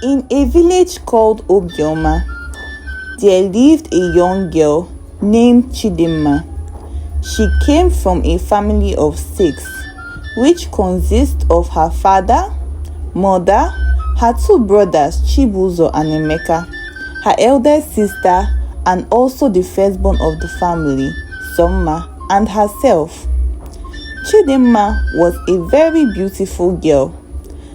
In a village called Obioma, there lived a young girl named Chidinma. She came from a family of 6, which consists of her father, mother, her 2 brothers Chibuzo and Emeka, her eldest sister, and also the firstborn of the family, Somma, and herself. Chidinma was a very beautiful girl.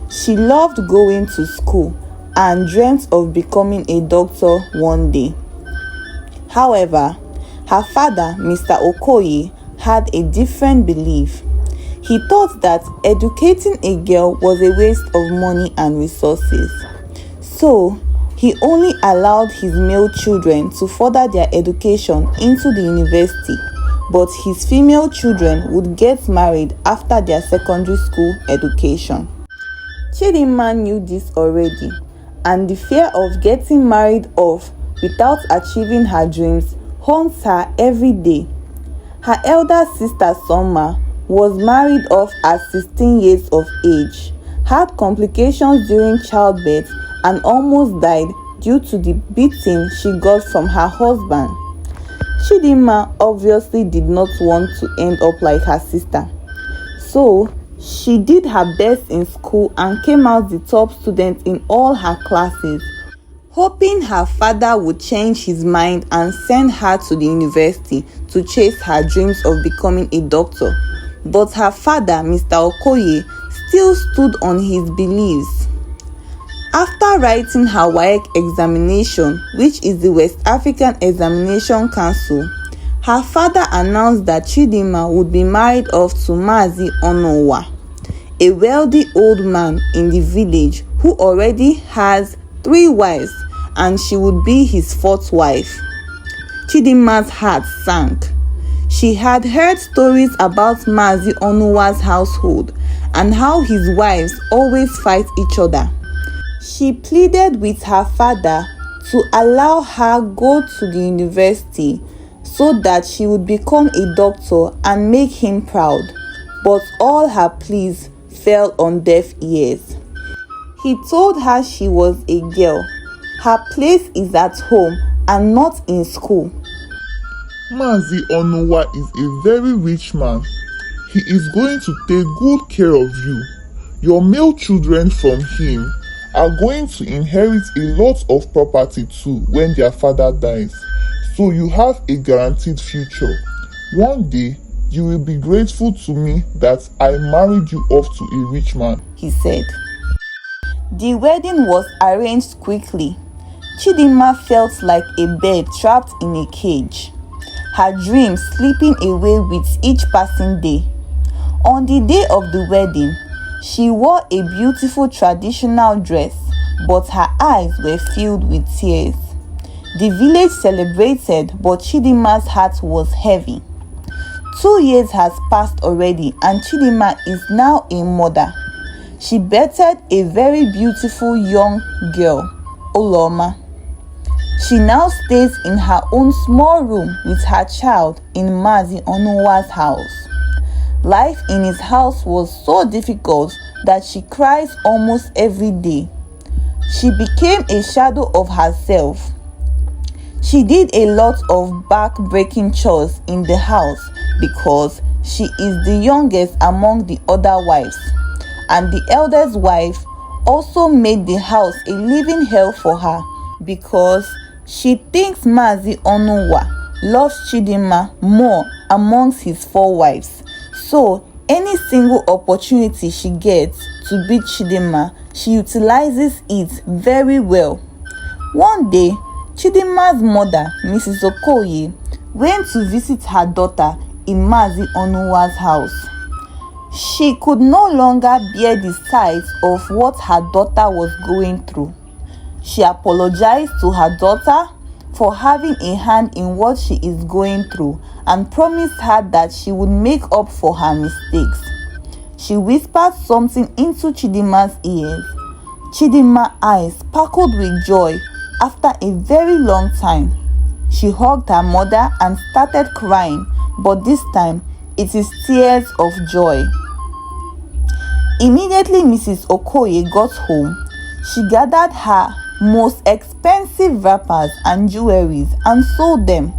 She loved going to school and dreamt of becoming a doctor one day. However, her father, Mr. Okoye, had a different belief. He thought that educating a girl was a waste of money and resources. So, he only allowed his male children to further their education into the university, but his female children would get married after their secondary school education. Chidinma knew this already, and the fear of getting married off without achieving her dreams haunts her every day. Her elder sister Somma was married off at 16 years of age, had complications during childbirth, and almost died due to the beating she got from her husband. Chidinma obviously did not want to end up like her sister, so she did her best in school and came out the top student in all her classes, hoping her father would change his mind and send her to the university to chase her dreams of becoming a doctor. But her father, Mr. Okoye, still stood on his beliefs. After writing her WAEC examination, which is the West African Examination Council, her father announced that Chidinma would be married off to Mazi Onowa, a wealthy old man in the village who already has 3 wives, and she would be his 4th wife. Chidinma's heart sank. She had heard stories about Mazi Onowa's household and how his wives always fight each other. She pleaded with her father to allow her go to the university so that she would become a doctor and make him proud, but all her pleas fell on deaf ears. He told her she was a girl. Her place is at home and not in school. Mazi Onowa is a very rich man. He is going to take good care of you. Your male children from him are going to inherit a lot of property too when their father dies. So you have a guaranteed future. One day, you will be grateful to me that I married you off to a rich man, he said. The wedding was arranged quickly. Chidinma felt like a bird trapped in a cage, her dreams slipping away with each passing day. On the day of the wedding, she wore a beautiful traditional dress, but her eyes were filled with tears. The village celebrated, but Chidinma's heart was heavy. 2 years has passed already, and Chidinma is now a mother. She birthed a very beautiful young girl, Oloma. She now stays in her own small room with her child in Mazi Onowa's house. Life in his house was so difficult that she cries almost every day. She became a shadow of herself. She did a lot of back-breaking chores in the house because she is the youngest among the other wives, and the eldest wife also made the house a living hell for her because she thinks Mazi Onowa loves Chidinma more amongst his 4 wives. So any single opportunity she gets to beat Chidinma, she utilizes it very well. One day, Chidinma's mother, Mrs. Okoye, went to visit her daughter in Mazi Onowa's house. She could no longer bear the sight of what her daughter was going through. She apologized to her daughter for having a hand in what she is going through and promised her that she would make up for her mistakes. She whispered something into Chidinma's ears. Chidinma's eyes sparkled with joy. After a very long time, she hugged her mother and started crying, but this time it is tears of joy. Immediately Mrs. Okoye got home, She gathered her most expensive wrappers and jewelries and sold them.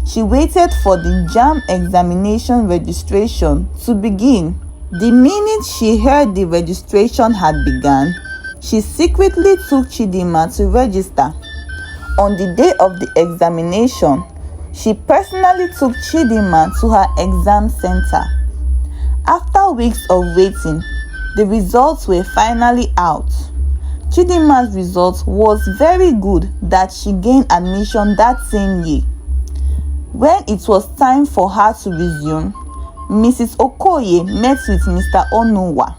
She waited for the JAMB examination registration to begin. The minute she heard the registration had begun, she secretly took Chidinma to register. On the day of the examination, she personally took Chidinma to her exam center. After weeks of waiting, the results were finally out. Chidinma's result was very good that she gained admission that same year. When it was time for her to resume, Mrs. Okoye met with Mr. Onuwa,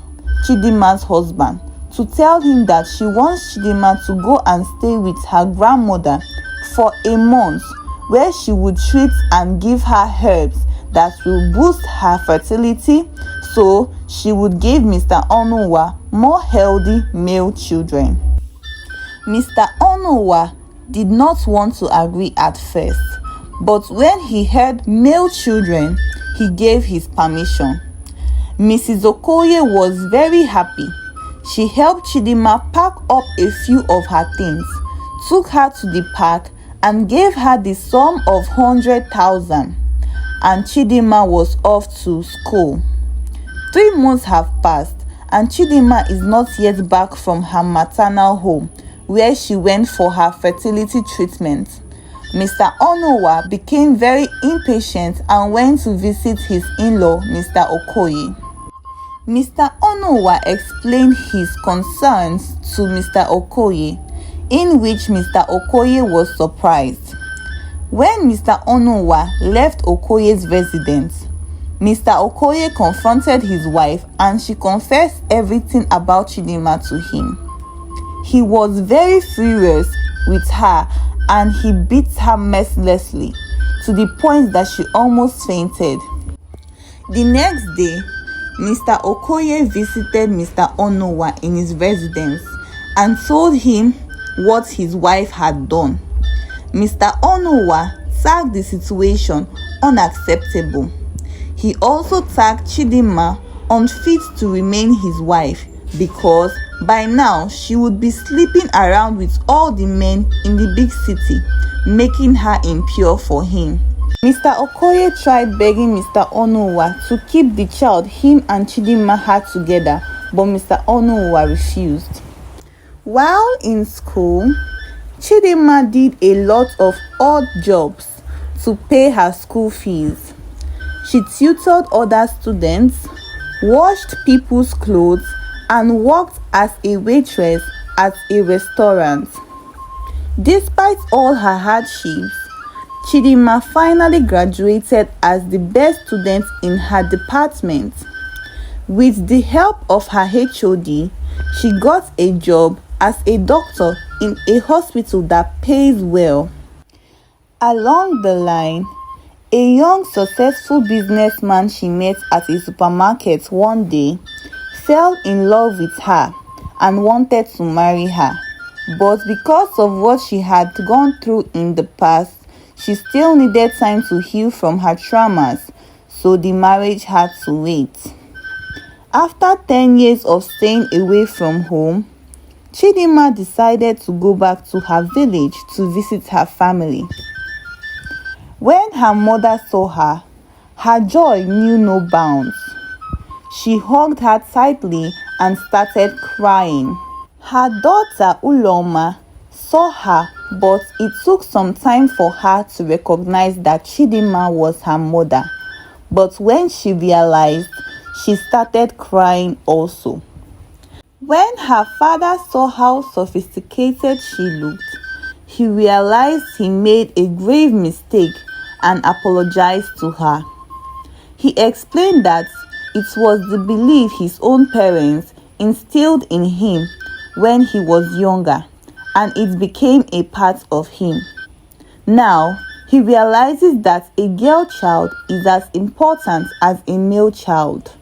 Chidinma's husband, to tell him that she wants Chidinma to go and stay with her grandmother for a month, where she would treat and give her herbs that will boost her fertility, so she would give Mr. Onuwa more healthy male children. Mr. Onuwa did not want to agree at first, but when he heard male children, he gave his permission. Mrs. Okoye was very happy. She helped Chidinma pack up a few of her things, took her to the park, and gave her the sum of 100,000. And Chidinma was off to school. 3 months have passed, and Chidinma is not yet back from her maternal home, where she went for her fertility treatment. Mr. Onuwa became very impatient and went to visit his in-law, Mr. Okoye. Mr. Onuwa explained his concerns to Mr. Okoye, in which Mr. Okoye was surprised. When Mr. Onuwa left Okoye's residence, Mr. Okoye confronted his wife and she confessed everything about Chidinma to him. He was very furious with her and he beat her mercilessly to the point that she almost fainted. The next day, Mr. Okoye visited Mr. Onuwa in his residence and told him what his wife had done. Mr. Onuwa tagged the situation unacceptable. He also tagged Chidinma unfit to remain his wife because by now she would be sleeping around with all the men in the big city, making her impure for him. Mr. Okoye tried begging Mr. Onuwa to keep the child him and Chidinma had together, but Mr. Onuwa refused. While in school, Chidinma did a lot of odd jobs to pay her school fees. She tutored other students, washed people's clothes, and worked as a waitress at a restaurant. Despite all her hardships, Chidinma finally graduated as the best student in her department. With the help of her HOD, she got a job as a doctor in a hospital that pays well. Along the line, a young successful businessman she met at a supermarket one day fell in love with her and wanted to marry her. But because of what she had gone through in the past, she still needed time to heal from her traumas, so the marriage had to wait. After 10 years of staying away from home, Chidinma decided to go back to her village to visit her family. When her mother saw her, her joy knew no bounds. She hugged her tightly and started crying. Her daughter Uloma saw her, but it took some time for her to recognize that Chidinma was her mother. But when she realized, she started crying also. When her father saw how sophisticated she looked, he realized he made a grave mistake and apologized to her. He explained that it was the belief his own parents instilled in him when he was younger, and it became a part of him. Now, he realizes that a girl child is as important as a male child.